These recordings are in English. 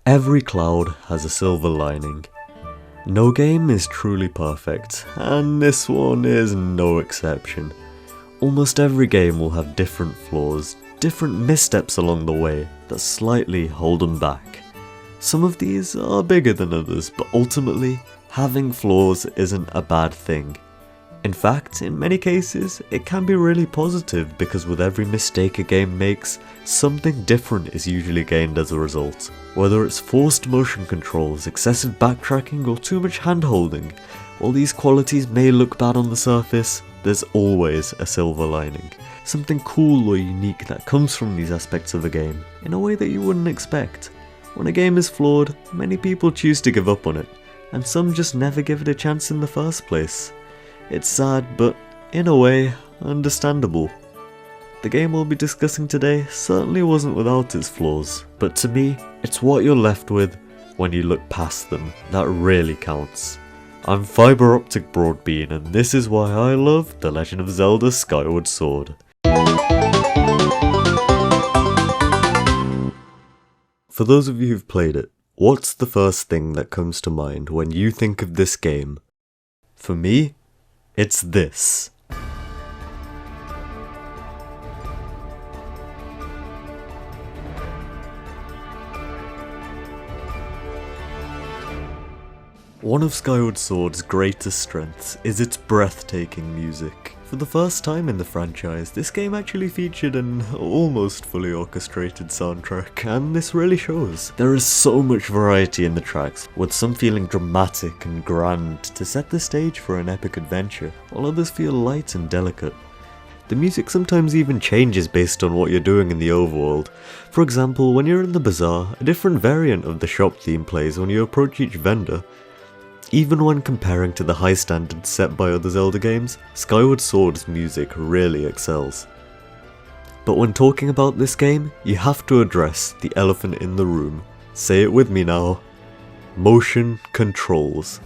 Every cloud has a silver lining. No game is truly perfect, and this one is no exception. Almost every game will have different flaws, different missteps along the way that slightly hold them back. Some of these are bigger than others, but ultimately, having flaws isn't a bad thing. In fact, in many cases, it can be really positive because with every mistake a game makes, something different is usually gained as a result. Whether it's forced motion controls, excessive backtracking, or too much hand-holding, while these qualities may look bad on the surface, there's always a silver lining. Something cool or unique that comes from these aspects of a game, in a way that you wouldn't expect. When a game is flawed, many people choose to give up on it, and some just never give it a chance in the first place. It's sad, but in a way, understandable. The game we'll be discussing today certainly wasn't without its flaws, but to me, it's what you're left with when you look past them that really counts. I'm FibreOpticBroadbean, and this is why I love The Legend of Zelda Skyward Sword. For those of you who've played it, what's the first thing that comes to mind when you think of this game? For me, it's this. One of Skyward Sword's greatest strengths is its breathtaking music. For the first time in the franchise, this game actually featured an almost fully orchestrated soundtrack, and this really shows. There is so much variety in the tracks, with some feeling dramatic and grand to set the stage for an epic adventure, while others feel light and delicate. The music sometimes even changes based on what you're doing in the overworld. For example, when you're in the bazaar, a different variant of the shop theme plays when you approach each vendor. Even when comparing to the high standards set by other Zelda games, Skyward Sword's music really excels. But when talking about this game, you have to address the elephant in the room. Say it with me now. Motion controls.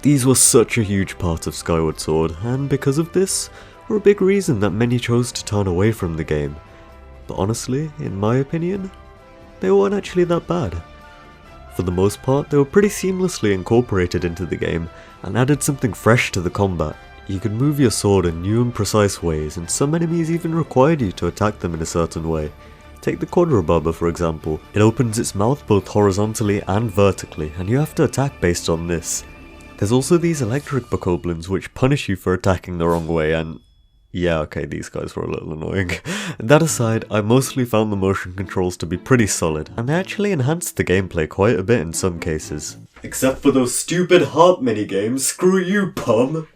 These were such a huge part of Skyward Sword, and because of this, were a big reason that many chose to turn away from the game. But honestly, in my opinion, they weren't actually that bad. For the most part, they were pretty seamlessly incorporated into the game, and added something fresh to the combat. You could move your sword in new and precise ways, and some enemies even required you to attack them in a certain way. Take the Quadrabarba for example. It opens its mouth both horizontally and vertically, and you have to attack based on this. There's also these electric bokoblins which punish you for attacking the wrong way, and yeah, okay, these guys were a little annoying. That aside, I mostly found the motion controls to be pretty solid, and they actually enhanced the gameplay quite a bit in some cases. Except for those stupid heart minigames, screw you, Pum!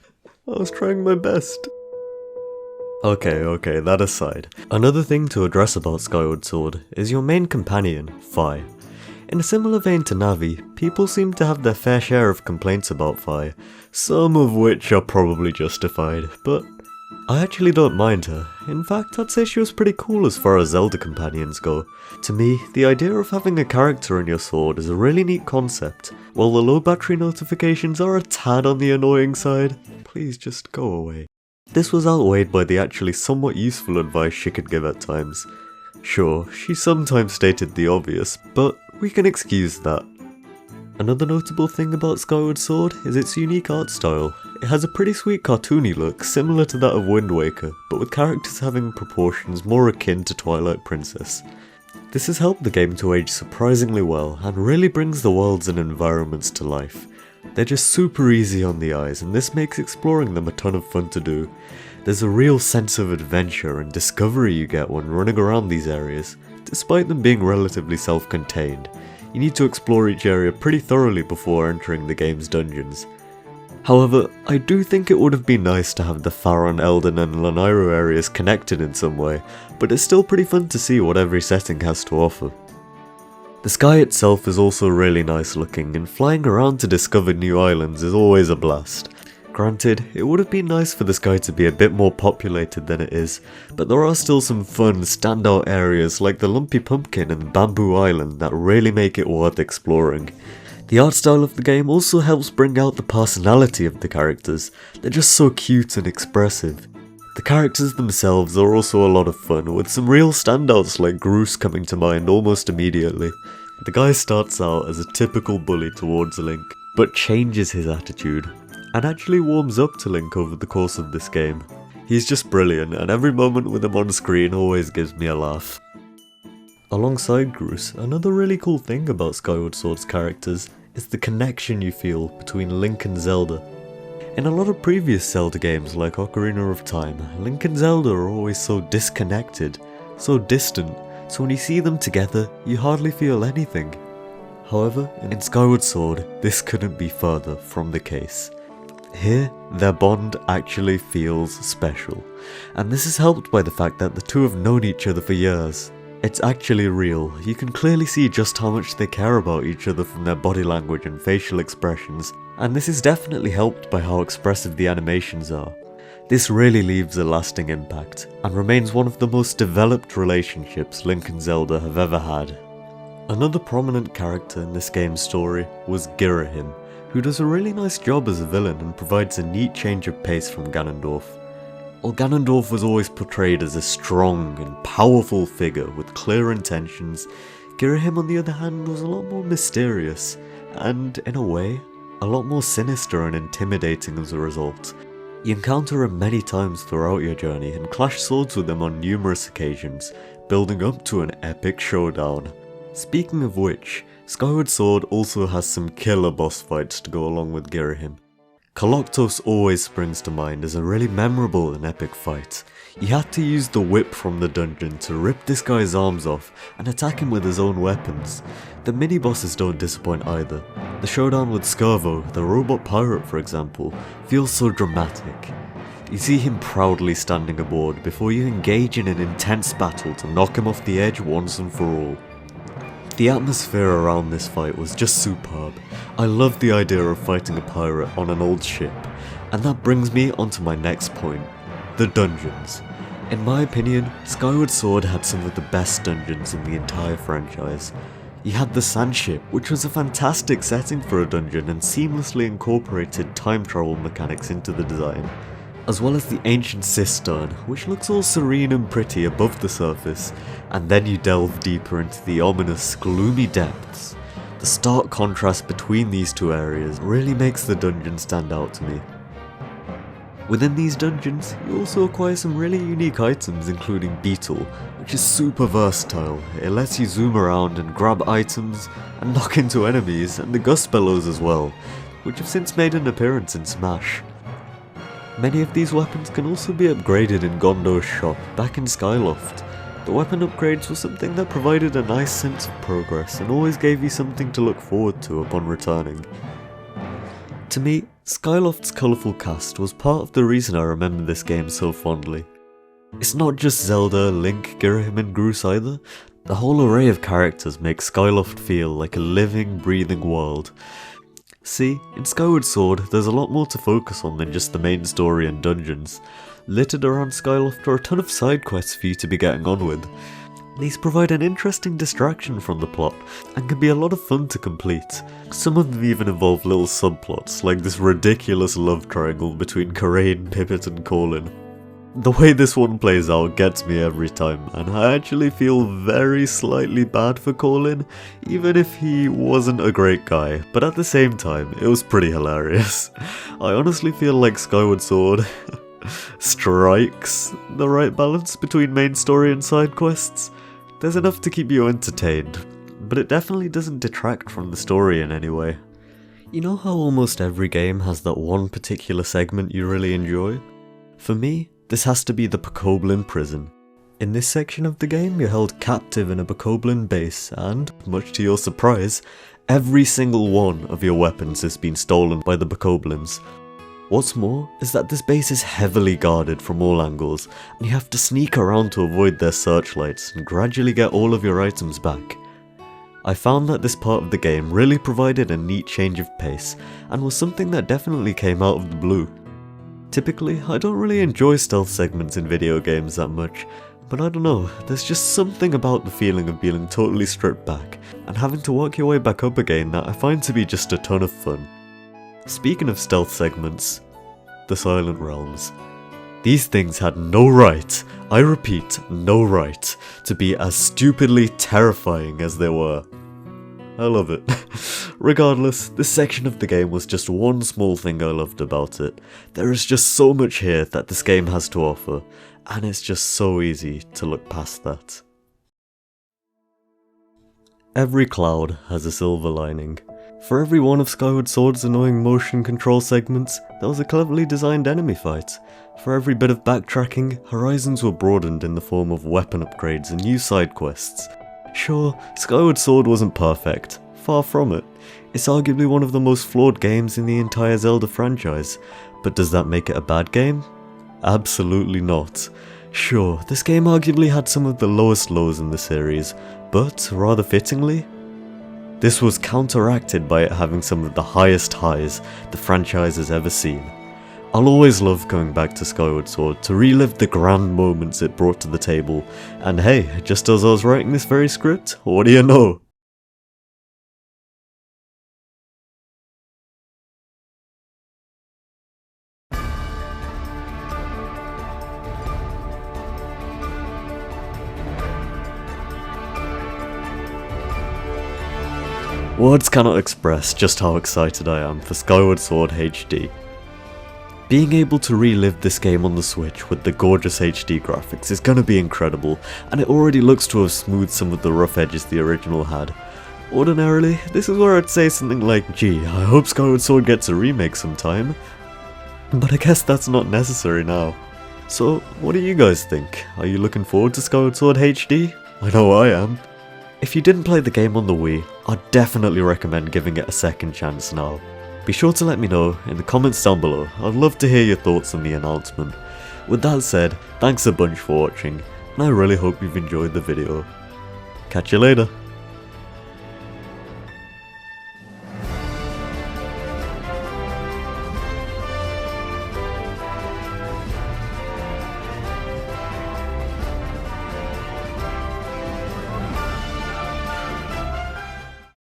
I was trying my best. Okay, that aside. Another thing to address about Skyward Sword is your main companion, Fi. In a similar vein to Navi, people seem to have their fair share of complaints about Fi, some of which are probably justified, but I actually don't mind her. In fact, I'd say she was pretty cool as far as Zelda companions go. To me, the idea of having a character in your sword is a really neat concept. While the low battery notifications are a tad on the annoying side, please just go away. This was outweighed by the actually somewhat useful advice she could give at times. Sure, she sometimes stated the obvious, but we can excuse that. Another notable thing about Skyward Sword is its unique art style. It has a pretty sweet cartoony look, similar to that of Wind Waker, but with characters having proportions more akin to Twilight Princess. This has helped the game to age surprisingly well, and really brings the worlds and environments to life. They're just super easy on the eyes, and this makes exploring them a ton of fun to do. There's a real sense of adventure and discovery you get when running around these areas, despite them being relatively self-contained. You need to explore each area pretty thoroughly before entering the game's dungeons. However, I do think it would have been nice to have the Faron, Eldin and Lanayru areas connected in some way, but it's still pretty fun to see what every setting has to offer. The sky itself is also really nice looking, and flying around to discover new islands is always a blast. Granted, it would have been nice for the sky to be a bit more populated than it is, but there are still some fun standout areas like the Lumpy Pumpkin and Bamboo Island that really make it worth exploring. The art style of the game also helps bring out the personality of the characters. They're just so cute and expressive. The characters themselves are also a lot of fun, with some real standouts like Groose coming to mind almost immediately. The guy starts out as a typical bully towards Link, but changes his attitude, and actually warms up to Link over the course of this game. He's just brilliant, and every moment with him on screen always gives me a laugh. Alongside Groose, another really cool thing about Skyward Sword's characters is the connection you feel between Link and Zelda. In a lot of previous Zelda games like Ocarina of Time, Link and Zelda are always so disconnected, so distant, so when you see them together, you hardly feel anything. However, in Skyward Sword, this couldn't be further from the case. Here, their bond actually feels special, and this is helped by the fact that the two have known each other for years. It's actually real. You can clearly see just how much they care about each other from their body language and facial expressions, and this is definitely helped by how expressive the animations are. This really leaves a lasting impact, and remains one of the most developed relationships Link and Zelda have ever had. Another prominent character in this game's story was Girahim, who does a really nice job as a villain and provides a neat change of pace from Ganondorf. While Ganondorf was always portrayed as a strong and powerful figure with clear intentions, Girahim on the other hand was a lot more mysterious, and in a way, a lot more sinister and intimidating as a result. You encounter him many times throughout your journey and clash swords with him on numerous occasions, building up to an epic showdown. Speaking of which, Skyward Sword also has some killer boss fights to go along with Girahim. Koloktos always springs to mind as a really memorable and epic fight. You had to use the whip from the dungeon to rip this guy's arms off and attack him with his own weapons. The mini-bosses don't disappoint either. The showdown with Scervo, the robot pirate for example, feels so dramatic. You see him proudly standing aboard before you engage in an intense battle to knock him off the edge once and for all. The atmosphere around this fight was just superb. I love the idea of fighting a pirate on an old ship, and that brings me onto my next point, the dungeons. In my opinion, Skyward Sword had some of the best dungeons in the entire franchise. You had the sand ship, which was a fantastic setting for a dungeon and seamlessly incorporated time travel mechanics into the design, as well as the ancient cistern, which looks all serene and pretty above the surface, and then you delve deeper into the ominous, gloomy depths. The stark contrast between these two areas really makes the dungeon stand out to me. Within these dungeons, you also acquire some really unique items including Beetle, which is super versatile. It lets you zoom around and grab items and knock into enemies, and the Gust Bellows as well, which have since made an appearance in Smash. Many of these weapons can also be upgraded in Gondor's shop back in Skyloft. The weapon upgrades were something that provided a nice sense of progress and always gave you something to look forward to upon returning. To me, Skyloft's colourful cast was part of the reason I remember this game so fondly. It's not just Zelda, Link, Girahim and Groose either. The whole array of characters makes Skyloft feel like a living, breathing world. See, in Skyward Sword, there's a lot more to focus on than just the main story and dungeons. Littered around Skyloft are a ton of side quests for you to be getting on with. These provide an interesting distraction from the plot, and can be a lot of fun to complete. Some of them even involve little subplots, like this ridiculous love triangle between Karain, Pippet and Colin. The way this one plays out gets me every time, and I actually feel very slightly bad for Colin, even if he wasn't a great guy, but at the same time, it was pretty hilarious. I honestly feel like Skyward Sword strikes the right balance between main story and side quests. There's enough to keep you entertained, but it definitely doesn't detract from the story in any way. You know how almost every game has that one particular segment you really enjoy? For me, this has to be the Bokoblin prison. In this section of the game, you're held captive in a Bokoblin base and, much to your surprise, every single one of your weapons has been stolen by the Bokoblins. What's more is that this base is heavily guarded from all angles, and you have to sneak around to avoid their searchlights and gradually get all of your items back. I found that this part of the game really provided a neat change of pace, and was something that definitely came out of the blue. Typically, I don't really enjoy stealth segments in video games that much, but I don't know, there's just something about the feeling of being totally stripped back, and having to work your way back up again that I find to be just a ton of fun. Speaking of stealth segments, the Silent Realms. These things had no right, I repeat, no right, to be as stupidly terrifying as they were. I love it. Regardless, this section of the game was just one small thing I loved about it. There is just so much here that this game has to offer, and it's just so easy to look past that. Every cloud has a silver lining. For every one of Skyward Sword's annoying motion control segments, there was a cleverly designed enemy fight. For every bit of backtracking, horizons were broadened in the form of weapon upgrades and new side quests. Sure, Skyward Sword wasn't perfect, far from it. It's arguably one of the most flawed games in the entire Zelda franchise, but does that make it a bad game? Absolutely not. Sure, this game arguably had some of the lowest lows in the series, but rather fittingly, this was counteracted by it having some of the highest highs the franchise has ever seen. I'll always love going back to Skyward Sword to relive the grand moments it brought to the table, and hey, just as I was writing this very script, what do you know? Words cannot express just how excited I am for Skyward Sword HD. Being able to relive this game on the Switch with the gorgeous HD graphics is gonna be incredible, and it already looks to have smoothed some of the rough edges the original had. Ordinarily, this is where I'd say something like, gee, I hope Skyward Sword gets a remake sometime. But I guess that's not necessary now. So, what do you guys think? Are you looking forward to Skyward Sword HD? I know I am. If you didn't play the game on the Wii, I'd definitely recommend giving it a second chance now. Be sure to let me know in the comments down below. I'd love to hear your thoughts on the announcement. With that said, thanks a bunch for watching, and I really hope you've enjoyed the video. Catch you later.